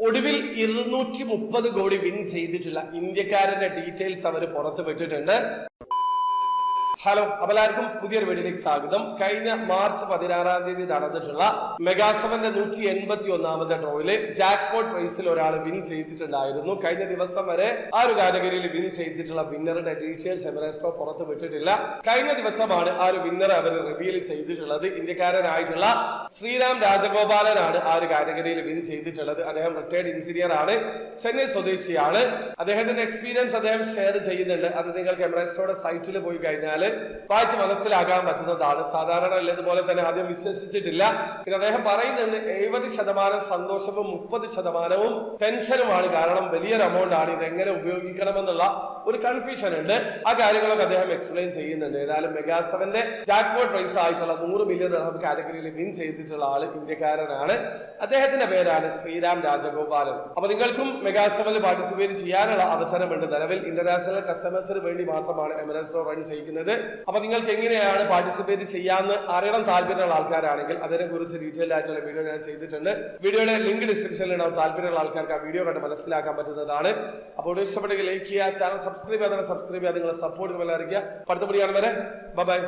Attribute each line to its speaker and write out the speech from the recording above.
Speaker 1: ഒടുവിൽ 230 കോടി വിൻ ചെയ്തിട്ടുള്ള ഇന്ത്യക്കാരന്റെ ഡീറ്റെയിൽസ് അവർ പുറത്തു വിട്ടിട്ടുണ്ട്. ഹലോ, എല്ലാവർക്കും പുതിയൊരു വീഡിയോയിലേക്ക് സ്വാഗതം. കഴിഞ്ഞ മാർച്ച് 16-ാം തീയതി നടന്നിട്ടുള്ള മെഗാസെവന്റെ 181ാമത്തെ ഡ്രോയില് ജാക്ക്പോട്ട് പ്രൈസിൽ ഒരാൾ വിൻ ചെയ്തിട്ടുണ്ടായിരുന്നു. കഴിഞ്ഞ ദിവസം വരെ ആ ഒരു കാറ്റഗറിയിൽ വിൻ ചെയ്തിട്ടുള്ള വിന്നറുടെ ഡീറ്റെയിൽസ് എമറേസ്റ്റോ പുറത്ത് വിട്ടിട്ടില്ല. കഴിഞ്ഞ ദിവസമാണ് ആ ഒരു വിന്നർ അവർ റിവീൽ ചെയ്തിട്ടുള്ളത്. ഇന്ത്യക്കാരനായിട്ടുള്ള ശ്രീരാം രാജഗോപാലനാണ് ആ ഒരു കാറ്റഗറിയിൽ വിൻ ചെയ്തിട്ടുള്ളത്. അദ്ദേഹം റിട്ടയർഡ് എഞ്ചിനീയർ ആണ്, ചെന്നൈ സ്വദേശിയാണ്. അദ്ദേഹത്തിന്റെ എക്സ്പീരിയൻസ് അദ്ദേഹം ഷെയർ ചെയ്യുന്നുണ്ട്. അത് നിങ്ങൾക്ക് എമറേസ്റ്റോയുടെ സൈറ്റിൽ പോയി കഴിഞ്ഞാൽ വായിച്ച് മനസ്സിലാക്കാൻ പറ്റുന്നതാണ്. സാധാരണ ഉള്ളതുപോലെ തന്നെ ആദ്യം വിശ്വസിച്ചിട്ടില്ല. പിന്നെ അദ്ദേഹം പറയുന്നുണ്ട് 70% സന്തോഷവും 30% ടെൻഷനുമാണ്. കാരണം വലിയൊരു എമൗണ്ട് ആണ്, ഇത് എങ്ങനെ ഉപയോഗിക്കണമെന്നുള്ള ഒരു കൺഫ്യൂഷൻ ഉണ്ട്. ആ കാര്യങ്ങളൊക്കെ അദ്ദേഹം എക്സ്പ്ലെയിൻ ചെയ്യുന്നുണ്ട്. ഏതായാലും മെഗാസെവന്റെ ജാക്ക്പോട്ട് പ്രൈസ് ആയിട്ടുള്ള 100 മില്യൺ ദിർഹം കാറ്റഗറിയിൽ വിൻ ചെയ്തിട്ടുള്ള ആള് ഇന്ത്യക്കാരനാണ്. അദ്ദേഹത്തിന്റെ പേരാണ് ശ്രീരാം രാജഗോപാലൻ. അപ്പൊ നിങ്ങൾക്കും മെഗാസെവനിൽ പാർട്ടിസിപ്പേറ്റ് ചെയ്യാനുള്ള അവസരമുണ്ട്. നിലവിൽ ഇന്റർനാഷണൽ കസ്റ്റമേഴ്സിന് വേണ്ടി മാത്രമാണ് എമറേസ്റ്റോ റൺ ചെയ്യുന്നത്. അപ്പൊ നിങ്ങൾക്ക് എങ്ങനെയാണ് പാർട്ടിസിപ്പേറ്റ് ചെയ്യാന്ന് അറിയണം താല്പര്യമുള്ള ആൾക്കാരാണെങ്കിൽ അതിനെ കുറിച്ച് ഡീറ്റെയിൽ ആയിട്ടുള്ള വീഡിയോ ഞാൻ ചെയ്തിട്ടുണ്ട്. വീഡിയോയുടെ ലിങ്ക് ഡിസ്ക്രിപ്ഷനിൽ ഉണ്ടാവും. താല്പര്യമുള്ള ആൾക്കാർക്ക് ആ വീഡിയോ കണ്ട് മനസ്സിലാക്കാൻ പറ്റുന്നതാണ്. അപ്പോൾ ഇഷ്ടപ്പെട്ടെങ്കിൽ ലൈക്ക് ചെയ്യുക, ചാനൽ സബ്സ്ക്രൈബ് ചെയ്യാതെ സബ്സ്ക്രൈബ് ചെയ്യാതെ നിങ്ങളെ സപ്പോർട്ട് അറിയിക്കുക. അടുത്ത വീഡിയോ കാണും വരെ ബൈ.